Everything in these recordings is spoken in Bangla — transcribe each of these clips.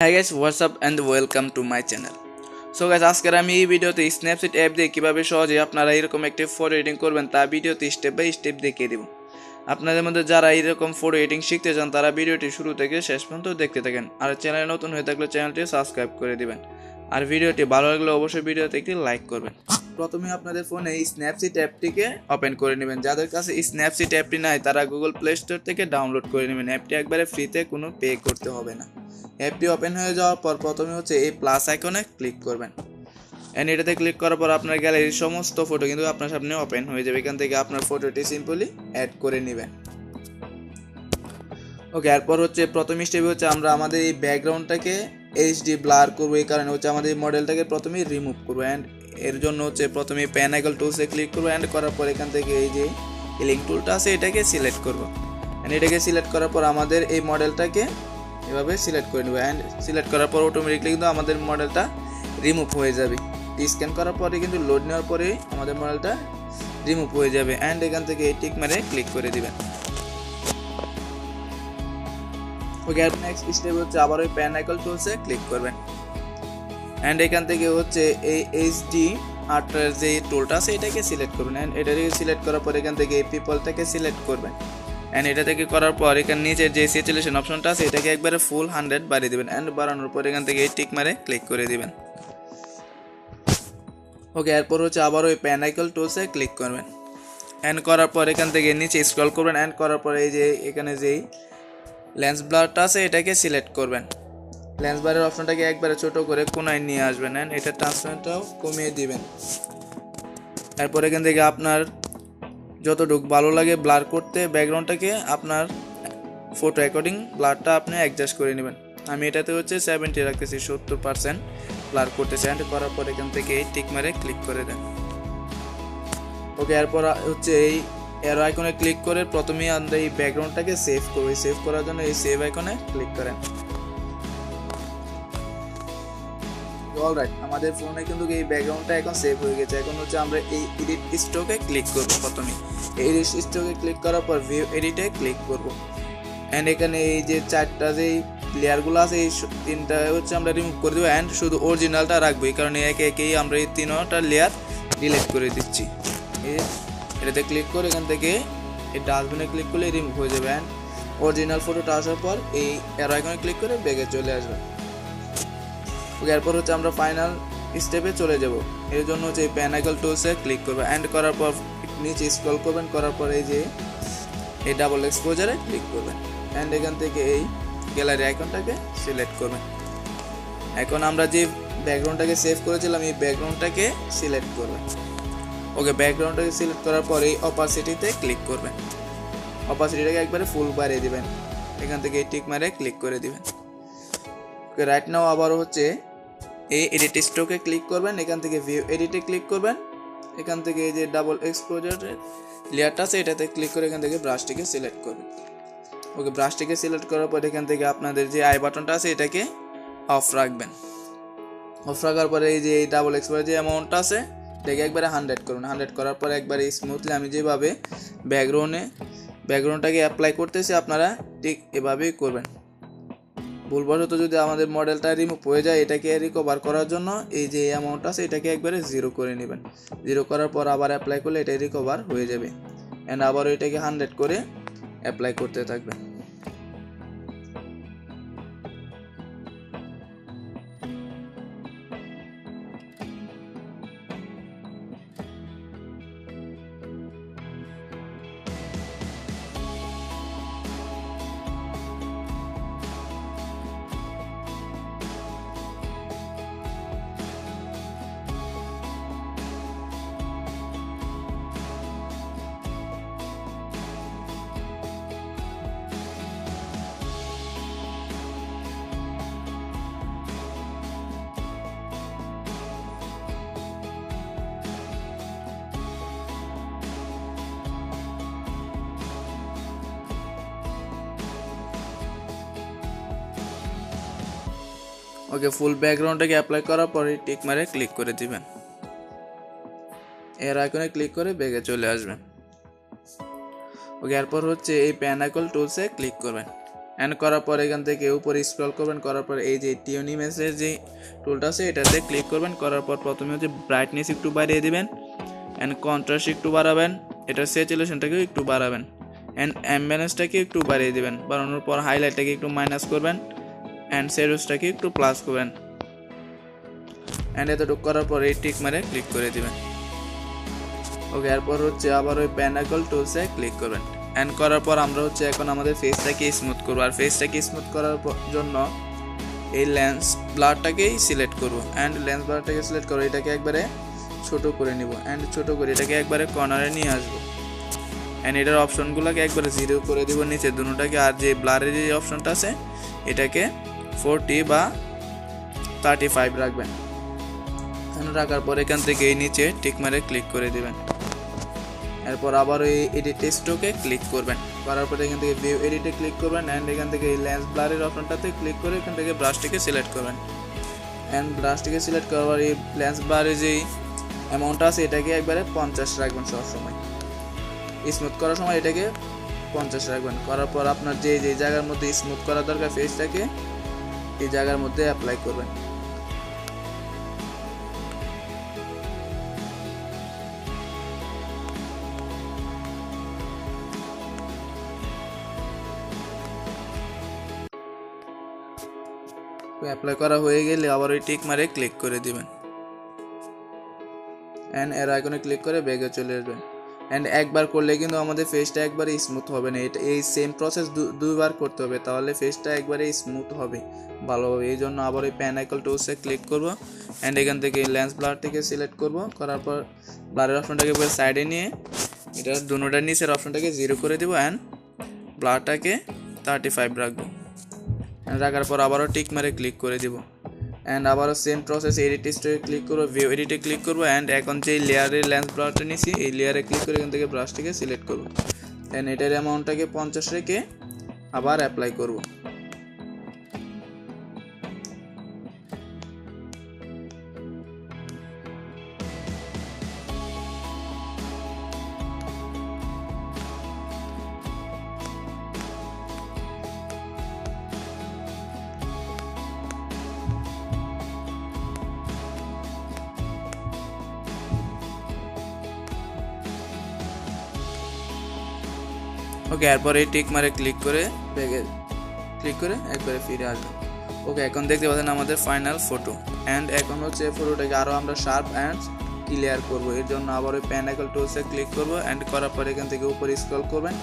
Hi guys, what's up and welcome to my channel. So guys, আজকের আমি এই ভিডিওতে স্ন্যাপচিট অ্যাপ দিয়ে কিভাবে সহজে আপনারা এরকম একটি ফটো এডিটিং করবেন তা ভিডিওতে স্টেপ বাই স্টেপ দেখিয়ে দেব। আপনাদের মধ্যে যারা এরকম ফটো এডিটিং শিখতে চান তারা ভিডিওটি শুরু থেকে শেষ পর্যন্ত দেখতে থাকেন। আর চ্যানেলে নতুন হয়ে থাকলে চ্যানেলটি সাবস্ক্রাইব করে দিবেন। আর ভিডিওটি ভালো লাগলে অবশ্যই ভিডিওতে একটি লাইক করবেন। প্রথমে আপনাদের ফোনে এই স্ন্যাপচিট অ্যাপটিকে ওপেন করে নেবেন। যাদের কাছে স্ন্যাপচিট অ্যাপটি নাই তারা গুগল প্লে স্টোর থেকে ডাউনলোড করে নেবেন। অ্যাপটি একবারে ফ্রিতে কোনো পে করতে হবে না। অ্যাপটি ওপেন হয়ে যাওয়ার পর প্রথমে হচ্ছে এই প্লাস আইকনে ক্লিক করবেন। অ্যান্ড এটাতে ক্লিক করার পর আপনার গ্যালারির সমস্ত ফটো কিন্তু আপনার সামনে ওপেন হয়ে যাবে। এখান থেকে আপনার ফটোটি সিম্পলি অ্যাড করে নেবেন। ওকে, এরপর হচ্ছে প্রথম স্টেপে হচ্ছে আমরা আমাদের এই ব্যাকগ্রাউন্ডটাকে এইচডি ব্লার করবো। এই কারণে হচ্ছে আমাদের এই মডেলটাকে প্রথমেই রিমুভ করবো। অ্যান্ড এর জন্য হচ্ছে প্রথমে প্যান আইকন টুলসে ক্লিক করবো। অ্যান্ড করার পর এখান থেকে এই যে লিঙ্ক টুলটা আছে এটাকে সিলেক্ট করবো। অ্যান্ড এটাকে সিলেক্ট করার পর আমাদের এই মডেলটাকে এভাবে সিলেক্ট করে নেবো। অ্যান্ড সিলেক্ট করার পর অটোমেটিকলি কিন্তু আমাদের মডেলটা রিমুভ হয়ে যাবে। স্ক্যান করার পরে কিন্তু লোড নেওয়ার পরেই আমাদের মডেলটা রিমুভ হয়ে যাবে। অ্যান্ড এখান থেকে এই টিক মেরে ক্লিক করে দিবেন। ওকে, নেক্সট স্টেপ হচ্ছে আবার ওই প্যান আইকন টুলসে ক্লিক করবেন। অ্যান্ড এখান থেকে হচ্ছে এই এইচডি আর্টের যে টুলটা আছে এটাকে সিলেক্ট করবেন। অ্যান্ড এটাকে সিলেক্ট করার পর এখান থেকে এই পিপলটাকে সিলেক্ট করবেন। অ্যান্ড এটা থেকে করার পর এখানে নিচে যে স্যাচুরেশন অপশনটা আছে এটাকে একবারে ফুল 100 বাড়িয়ে দেবেন। অ্যান্ড বাড়ানোর পর এখান থেকে এই টিক মারে ক্লিক করে দিবেন। ওকে, এরপর হচ্ছে আবার ওই প্যান আইকন টুলসে ক্লিক করবেন। অ্যান্ড করার পর এখান থেকে নিচে স্ক্রল করবেন। অ্যান্ড করার পর এই যে এখানে যেই লেন্স ব্লারটা আছে এটাকে সিলেক্ট করবেন। লেন্স বারের অপশনটাকে একবারে ছোট করে কোনায় নিয়ে আসবেন। অ্যান্ড এটা ট্রান্সপারেন্টটাও কমিয়ে দিবেন। এরপর এখান থেকে আপনার যতটুকু ভালো লাগে ব্লার করতে ব্যাকগ্রাউন্ডটাকে আপনার ফটো অ্যাকর্ডিং ব্লারটা আপনি অ্যাডজাস্ট করে নেবেন। আমি এটাতে হচ্ছে 70 রাখতেছি, 70% ব্লার করতেছি। অ্যান্ড করার পর এখান থেকে এই টিক মারে ক্লিক করে দেন। ওকে, এরপর হচ্ছে এই এরো আইকনে ক্লিক করে প্রথমেই আমরা এই ব্যাকগ্রাউন্ডটাকে সেভ করবো। সেভ করার জন্য এই সেভ আইকনে ক্লিক করেন। অলরাইট, আমাদের ফোনে কিন্তু এই ব্যাকগ্রাউন্ডটা এখন সেভ হয়ে গেছে। এখন হচ্ছে আমরা এই এডিট স্ট্রোকে ক্লিক করব। প্রথমে এডিট স্ট্রোকে ক্লিক করার পর ভিউ এডিটে ক্লিক করব। অ্যান্ড এখানে এই যে চারটা যে লেয়ারগুলো আছে এই তিনটা হচ্ছে আমরা রিমুভ করে দেবো। অ্যান্ড শুধু অরিজিনালটা রাখবো। এই কারণে একে একেই আমরা এই তিনটা লেয়ার ডিলিট করে দিচ্ছি। এটাতে ক্লিক করে এখান থেকে এই ডাস্টবিনে ক্লিক করলে রিমুভ হয়ে যাবে। অ্যান্ড অরিজিনাল ফটোটা আসার পর এই অ্যারো আইকনে ক্লিক করে ব্যাগে চলে আসবে। এরপর হচ্ছে আমরা ফাইনাল স্টেপে চলে যাব। এর জন্য হচ্ছে এই প্যান আইকন টুলসে ক্লিক করবে। অ্যান্ড করার পর নিচে স্ক্রল করবেন। করার পর এই যে এই ডাবল এক্সপোজারে ক্লিক করবেন। অ্যান্ড এখান থেকে এই গ্যালারি আইকনটাকে সিলেক্ট করবেন। এখন আমরা যে ব্যাকগ্রাউন্ডটাকে সেভ করেছিলাম এই ব্যাকগ্রাউন্ডটাকে সিলেক্ট করবেন। ওকে, ব্যাকগ্রাউন্ডটাকে সিলেক্ট করার পর এই অপাসিটিতে ক্লিক করবেন। অপাসিটিটাকে একবারে ফুল বাড়িয়ে দিবেন। এখান থেকে এই টিক মারে ক্লিক করে দিবেন। ওকে, রাইট নাও আবার হচ্ছে এই এডিট স্ট্রোকে ক্লিক করবেন। এখান থেকে ভিউ এডিটে ক্লিক করবেন। এখান থেকে এই যে ডাবল এক্সপোজারের লেয়ারটা আছে এটাতে ক্লিক করে এখান থেকে ব্রাশটিকে সিলেক্ট করবেন। ওকে, ব্রাশটিকে সিলেক্ট করার পর এখান থেকে আপনাদের যে আই বাটনটা আছে এটাকে অফ রাখবেন। অফ রাখার পরে এই যে এই ডাবল এক্সপোজার যে অ্যামাউন্টটা আছে এটাকে একবারে 100 করুন। 100 করার পর একবারে স্মুথলি আমি যেভাবে ব্যাকগ্রাউন্ডটাকে অ্যাপ্লাই করতেছি আপনারা ঠিক এভাবেই করবেন। ভুলবশত যদি আমাদের মডেলটা রিমুভ হয়ে যায় এটাকে রিকভার করার জন্য এই যে অ্যামাউন্ট আছে এটাকে একবারে 0 করে নেবেন। 0 করার পর আবার অ্যাপ্লাই করলে এটা রিকভার হয়ে যাবে। অ্যান্ড আবার এটাকে 100 করে অ্যাপ্লাই করতে থাকবেন। ওকে, ফুল ব্যাকগ্রাউন্ডটাকে অ্যাপ্লাই করার পরে টিক মারে ক্লিক করে দিবেন। এর আইকনে ক্লিক করে ব্যাগে চলে আসবেন। ওকে, এরপর হচ্ছে এই প্যান আইকন টুলসে ক্লিক করবেন। অ্যান্ড করার পর এখান থেকে উপরে স্ক্রল করবেন, করার পর এই যে টিউন ইমেজের যে টুলটা আছে এটাতে ক্লিক করবেন। করার পর প্রথমে হচ্ছে ব্রাইটনেস একটু বাড়িয়ে দিবেন অ্যান্ড কন্ট্রাস্ট একটু বাড়াবেন, এটার স্যাচুরেশনটাকেও একটু বাড়াবেন অ্যান্ড অ্যাম্বিয়েন্সটাকে একটু বাড়িয়ে দিবেন। বাড়ানোর পর হাইলাইটটাকে একটু মাইনাস করবেন অ্যান্ড শ্যাডোজটাকে একটু প্লাস করবেন অ্যান্ড এতটুকু করার পর এই টিক মারে ক্লিক করে দিবেন। ওকে, এরপর হচ্ছে আবার ওই প্যানাকল টুলসে ক্লিক করবেন অ্যান্ড করার পর আমরা হচ্ছে এখন আমাদের ফেসটাকে স্মুথ করবো। আর ফেসটাকে স্মুথ করার জন্য এই লেন্স ব্লারটাকেই সিলেক্ট করবো অ্যান্ড লেন্স ব্লারটাকে সিলেক্ট করবো, এটাকে একবারে ছোট করে নিব অ্যান্ড ছোট করে এটাকে একবারে কর্নারে নিয়ে আসবো অ্যান্ড এটার অপশনগুলোকে একবারে 0 করে দিব নিচে দুটোটাকে। আর যে ব্লারের যে অপশনটা আছে এটাকে 40 বা 35 রাখবেন। রাখার পর এখান থেকে এই নিচে টিক মারে ক্লিক করে দিবেন। এরপর আবার ওই এডিট স্ট্রোকে ক্লিক করবেন, করার পর এখান থেকে ভিউ এডিটে ক্লিক করবেন অ্যান্ড এখান থেকে এই লেন্স ব্লারের অপশনটাতে ক্লিক করে এখান থেকে ব্রাশটিকে সিলেক্ট করবেন অ্যান্ড ব্রাশটিকে সিলেক্ট করার পর এই লেন্স ব্লারের যেই অ্যামাউন্টটা আছে এটাকে একবারে 50 রাখবেন সবসময়। স্মুথ করার সময় এটাকে 50 রাখবেন। করার পর আপনার যে যে জায়গার মধ্যে স্মুথ করা দরকার ফেসটাকে এই জায়গার মধ্যে অ্যাপ্লাই করবেন। অ্যাপ্লাই করা হয়ে গেলে আবার ওই টিক মারে ক্লিক করে দিবেন অ্যান্ড এর আইকনে ক্লিক করে ব্যাগে চলে আসবেন অ্যান্ড একবার করলে কিন্তু আমাদের ফেসটা একবারে স্মুথ হবে না, এটা এই সেম প্রসেস দুইবার করতে হবে, তাহলে ফেসটা একবারে স্মুথ হবে ভালোভাবে। এই জন্য আবার ওই প্যানাকল টুলসে ক্লিক করব অ্যান্ড এখান থেকে লেন্স ব্লারটিকে সিলেক্ট করব, করার পর ব্লারের অপশনটাকে পুরো সাইডে নিয়ে এটা দুটোটার নিচের অপশনটাকে 0 করে দেবো অ্যান্ড ব্লারটাকে 35 রাখবো। রাখার পর আবারও টিক মারে ক্লিক করে দিব অ্যান্ড আবারও সেম প্রসেস এডিট স্টোরে ক্লিক করবো, ভিউ এডিটে ক্লিক করবো অ্যান্ড এখন যে লেয়ারের লেন্স ব্লারটা নিয়েছি এই লেয়ারে ক্লিক করে এখান থেকে ব্রাশটিকে সিলেক্ট করবো অ্যান্ড এটার অ্যামাউন্টটাকে 50 রেখে আবার অ্যাপ্লাই করবো। ওকে, এরপর এই টিক মারে ক্লিক করে ব্যাগে ক্লিক করে একবারে ফিরে আসবে। ওকে, এখন দেখতে পাচ্ছেন আমাদের ফাইনাল ফটো অ্যান্ড এখন হচ্ছে ফটোটাকে আরও আমরা শার্প অ্যান্ড ক্লিয়ার করবো। এর জন্য আবার ওই প্যানাকল টুলসে ক্লিক করবো অ্যান্ড করার পর এখান থেকে উপরে স্ক্রল করবেন,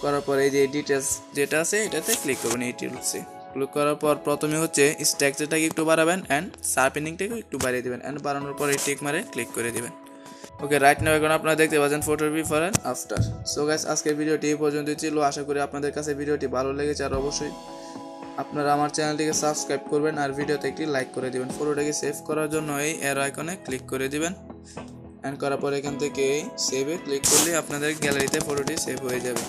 করার পর এই যে ডিটেলস যেটা আছে এটাতে ক্লিক করবেন। এই টুলসে ক্লিক করার পর প্রথমে হচ্ছে স্ট্রাকচারটাকে একটু বাড়াবেন অ্যান্ড শার্পেনিংটাকে একটু বাড়িয়ে দেবেন অ্যান্ড বাড়ানোর পর এই টিক মারে ক্লিক করে দেবেন। ওকে, রাইট নাও এখন আপনারা দেখতে পাচ্ছেন ফটোর before and after. So guys, আজকের ভিডিওটি এই পর্যন্তই ছিল। আশা করি আপনাদের কাছে ভিডিওটি ভালো লেগেছে আর অবশ্যই আপনারা আমার চ্যানেলটিকে সাবস্ক্রাইব করবেন আর ভিডিওতে একটি লাইক করে দিবেন। ফটোটাকে সেভ করার জন্য এই অ্যারো আইকনে ক্লিক করে দিবেন অ্যান্ড করার পর এখান থেকে এই সেভে ক্লিক করলে আপনাদের গ্যালারিতে ফটোটি সেভ হয়ে যাবে।